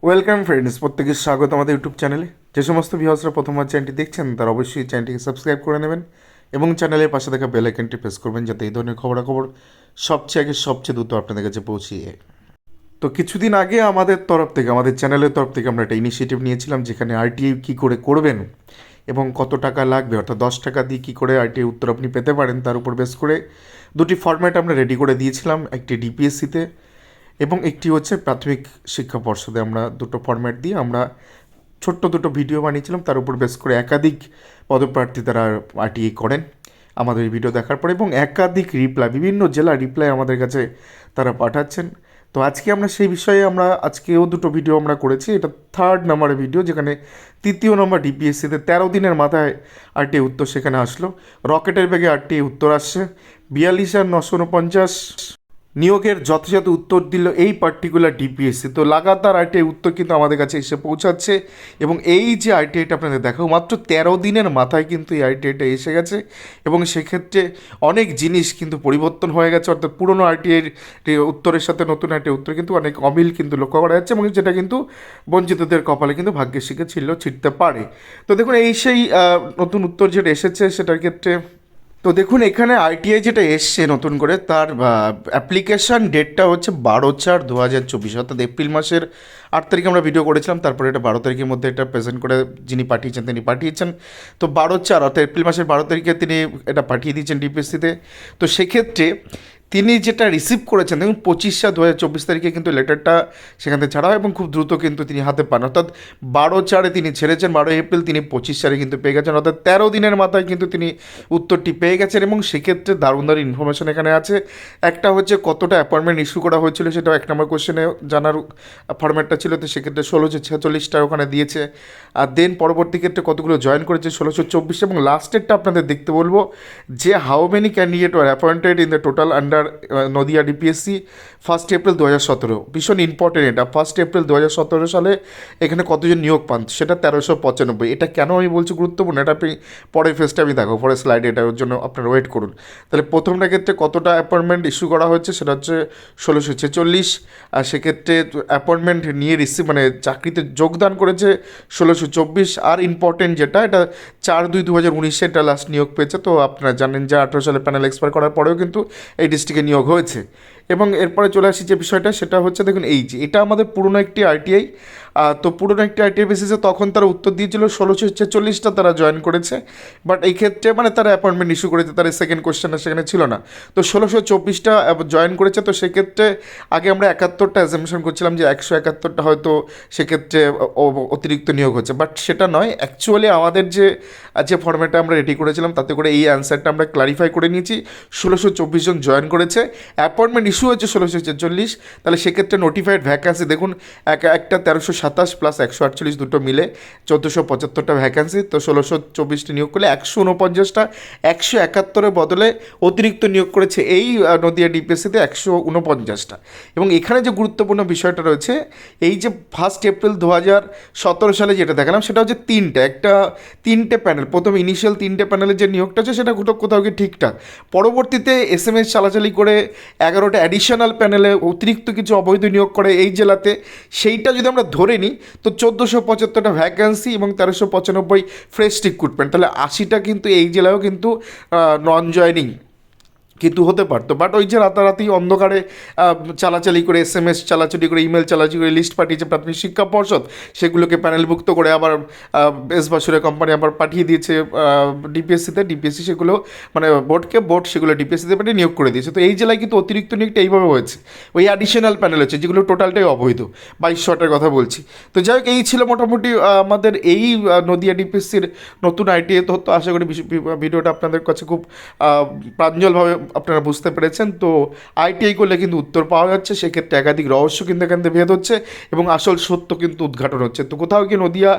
Welcome friends, প্রত্যেকে স্বাগত আমাদের ইউটিউব চ্যানেলে। যে সমস্ত ভিউয়ার্সরা প্রথমবার চ্যানেলটি দেখছেন তারা অবশ্যই চ্যানেলটিকে সাবস্ক্রাইব করে নেবেন এবং চ্যানেলের পাশে থাকা বেল আইকনটি প্রেস করবেন যাতে এই ধরনের খবরাখবর সবচেয়ে আগে সবচেয়ে দ্রুত আপনাদের কাছে পৌঁছিয়ে যায়। তো কিছুদিন আগে আমাদের তরফ থেকে, আমাদের চ্যানেলের তরফ থেকে আমরা একটা ইনিশিয়েটিভ নিয়েছিলাম যেখানে আরটিআই কী করে করবেন এবং কত টাকা লাগবে, অর্থাৎ 10 টাকা দিয়ে কী করে আরটিআই উত্তর আপনি পেতে পারেন, তার উপর বেস করে দুটি ফরম্যাট আমরা রেডি করে দিয়েছিলাম। একটি ডিপিএসসিতে এবং একটি হচ্ছে প্রাথমিক শিক্ষা পর্ষদে। আমরা দুটো ফরম্যাট দিয়ে আমরা ছোট্ট দুটো ভিডিও বানিয়েছিলাম, তার উপর বেস করে একাধিক পদপ্রার্থী তারা আরটিআই করেন আমাদের এই ভিডিও দেখার পরে, এবং একাধিক রিপ্লাই, বিভিন্ন জেলার রিপ্লাই আমাদের কাছে তারা পাঠাচ্ছেন। তো আজকে আমরা সেই বিষয়ে আজকেও দুটো ভিডিও আমরা করেছি। এটা 3rd নম্বরের ভিডিও, যেখানে 3য় নম্বর ডিপিএসসিতে 13 দিনের মাথায় আরটিআই উত্তর সেখানে আসলো। রকেটের বেগে আরটিআই উত্তর আসছে। 42,949 নিয়োগের যথাযথ উত্তর দিল এই পার্টিকুলার ডিপিএসসি। তো লাগাতার আরটিআই উত্তর কিন্তু আমাদের কাছে এসে পৌঁছাচ্ছে, এবং এই যে আরটিআইটা আপনাদের দেখাও, মাত্র 13 দিনের মাথায় কিন্তু এই আরটিআইটা এসে গেছে, এবং সেক্ষেত্রে অনেক জিনিস কিন্তু পরিবর্তন হয়ে গেছে। অর্থাৎ পুরনো আরটিআইয়ের উত্তরের সাথে নতুন আরটিআই উত্তর কিন্তু অনেক অমিল কিন্তু লক্ষ্য করা যাচ্ছে, এবং যেটা কিন্তু বঞ্চিতদের কপালে কিন্তু ভাগ্যের শিখে ছিটতে পারে। তো দেখুন, এই সেই নতুন উত্তর যেটা এসেছে সেটার ক্ষেত্রে তো দেখুন, এখানে আইটিআই যেটা এসছে নতুন করে, তার অ্যাপ্লিকেশান ডেটটা হচ্ছে 12/4/2024, অর্থাৎ এপ্রিল মাসের 8 তারিখে আমরা ভিডিও করেছিলাম। তারপরে এটা 12 তারিখের মধ্যে এটা প্রেজেন্ট করে যিনি পাঠিয়েছেন তিনি পাঠিয়েছেন। তো 12/4 অর্থাৎ এপ্রিল মাসের 12 তারিখে তিনি এটা পাঠিয়ে দিয়েছেন ডিপিএসসিতে। তো সেক্ষেত্রে তিনি যেটা রিসিভ করেছেন, দেখুন 25/4/2024 তারিখে কিন্তু লেটারটা সেখান থেকে ছাড়া হয়, এবং খুব দ্রুত কিন্তু তিনি হাতে পান। অর্থাৎ 12/4 তিনি ছেড়েছেন, 12 এপ্রিল তিনি 25/4 কিন্তু পেয়ে গেছেন, অর্থাৎ 13 দিনের মাথায় কিন্তু তিনি উত্তরটি পেয়ে গেছেন। এবং সেক্ষেত্রে দারুণ দারুণ ইনফরমেশন এখানে আছে। একটা হচ্ছে কতটা অ্যাপয়েন্টমেন্ট ইস্যু করা হয়েছিল, সেটাও 1 নম্বর কোশ্চেনে জানার ফরম্যাটটা ছিল। তো সেক্ষেত্রে 1646টা ওখানে দিয়েছে। আর দেন পরবর্তী ক্ষেত্রে কতগুলো জয়েন করেছে 1624, এবং লাস্টেরটা আপনাদের দেখতে বলবো যে how many candidate war appointed in the total under Nadia DPSC 1 April 2017। ভীষণ ইম্পর্টেন্ট এটা। 1 এপ্রিল 2017 সালে এখানে কতজন নিয়োগ পান, সেটা 1395। এটা কেন আমি বলছি গুরুত্বপূর্ণ, এটা আপনি পরের ফেজটা আমি দেখো, পরের স্লাইডে, এটার জন্য আপনারা ওয়েট করুন। তাহলে প্রথমটা ক্ষেত্রে কতটা অ্যাপয়েন্টমেন্ট ইস্যু করা হয়েছে, সেটা হচ্ছে 1646। আর সেক্ষেত্রে অ্যাপয়েন্টমেন্ট নিয়ে রিসিভ মানে চাকরিতে যোগদান করেছে 1624। আর ইম্পর্টেন্ট যেটা, এটা 4/2/2019 এটা লাস্ট নিয়োগ পেয়েছে। তো আপনারা জানেন যে 18 সালে প্যানেল এক্সপায়ার করার পরেও কিন্তু এই ডিস্ট্রিক্টে নিয়োগ হয়েছে। এবং এরপরে চলে আসি যে বিষয়টা, সেটা হচ্ছে দেখুন, এই যে এটা আমাদের পুরনো একটি আরটিআই। তো পুরনো একটি আরটিআই বেসিসে তখন তারা উত্তর দিয়েছিল 1646টা তারা জয়েন করেছে। বাট এই ক্ষেত্রে মানে তারা অ্যাপয়েন্টমেন্ট ইস্যু করেছে, তার সেকেন্ড কোশ্চেনটা সেখানে ছিল না। তো 1624টা জয়েন করেছে। তো সেক্ষেত্রে আগে আমরা 71টা অ্যাজাম্পশন করছিলাম যে 171টা হয়তো সেক্ষেত্রে অতিরিক্ত নিয়োগ হচ্ছে, বাট সেটা নয়। অ্যাকচুয়ালি আমাদের যে ফর্মেটটা আমরা রেডি করেছিলাম তাতে করে এই অ্যান্সারটা আমরা ক্লারিফাই করে নিয়েছি। 1624 জন জয়েন করেছে, অ্যাপয়েন্টমেন্ট ইস্যু হয়েছে 1646। তাহলে সেক্ষেত্রে নোটিফাইড ভ্যাকান্সি দেখুন, একটা 1327 প্লাস 148 দুটো মিলে 1475টা ভ্যাকান্সি। তো 1624টি নিয়োগ করলে 149টা, 171-এর বদলে অতিরিক্ত নিয়োগ করেছে এই নদিয়া ডিপিএসসিতে 149টা। এবং এখানে যে গুরুত্বপূর্ণ বিষয়টা রয়েছে, এই যে 1 এপ্রিল 2017 সালে যেটা দেখালাম, সেটা হচ্ছে তিনটে প্যানেল। প্রথম ইনিশিয়াল 3টে প্যানেলের যে নিয়োগটা আছে সেটা কোথাও কি ঠিকঠাক। পরবর্তীতে এসএমএস চালাচালি করে 11টা অ্যাডিশনাল প্যানেলে অতিরিক্ত কিছু অবৈধ নিয়োগ করে এই জেলাতে, সেইটা যদি আমরা ধরে নিই তো 1475টা ভ্যাকান্সি এবং 1395 ফ্রেশ রিক্রুটমেন্ট, তাহলে 80টা কিন্তু এই জেলায়ও কিন্তু নন জয়নিং কিন্তু হতে পারতো। বাট ওই যে রাতারাতি অন্ধকারে চালাচালি করে, এসএমএস চালাচালি করে, ইমেল চালাচালি করে লিস্ট পাঠিয়েছে প্রাথমিক শিক্ষা পর্ষদ, সেগুলোকে প্যানেলভুক্ত করে আবার বেশ বাসুরের কোম্পানি আবার পাঠিয়ে দিয়েছে ডিপিএসসি সেগুলো মানে বোর্ড সেগুলো ডিপিএসসিতে পাঠিয়ে নিয়োগ করে দিয়েছে। তো এই জেলায় কিন্তু অতিরিক্ত নিয়োগটা এইভাবে হয়েছে, ওই অ্যাডিশনাল প্যানেল হচ্ছে যেগুলো টোটালটাই অবৈধ। 2200টার কথা বলছি। তো যাই হোক, এই ছিল মোটামুটি আমাদের এই নদিয়া ডিপিএসসির নতুন আইটিআই তথ্য। আশা করি ভিডিওটা আপনাদের কাছে খুব প্রাঞ্জলভাবে আপনারা বুঝতে পেরেছেন। তো আইটিআই করলে কিন্তু উত্তর পাওয়া যাচ্ছে, সেক্ষেত্রে একাধিক রহস্য কিন্তু এখান থেকে ভেদ হচ্ছে এবং আসল সত্য কিন্তু উদ্ঘাটন হচ্ছে। তো কোথাও কি নদিয়া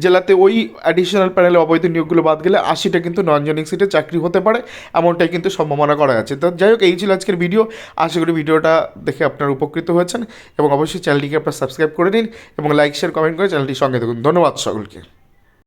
জেলাতে ওই অ্যাডিশনাল প্যানেলে অবৈধ নিয়োগগুলো বাদ গেলে 80টা কিন্তু নন জয়নিং সিটে চাকরি হতে পারে, এমনটাই কিন্তু সম্ভাবনা করা যাচ্ছে। তো যাই হোক, এই ছিল আজকের ভিডিও। আশা করি ভিডিওটা দেখে আপনারা উপকৃত হয়েছেন, এবং অবশ্যই চ্যানেলটিকে আপনারা সাবস্ক্রাইব করে নিন এবং লাইক শেয়ার কমেন্ট করে চ্যানেলটির সঙ্গে থাকুন। ধন্যবাদ সকলকে।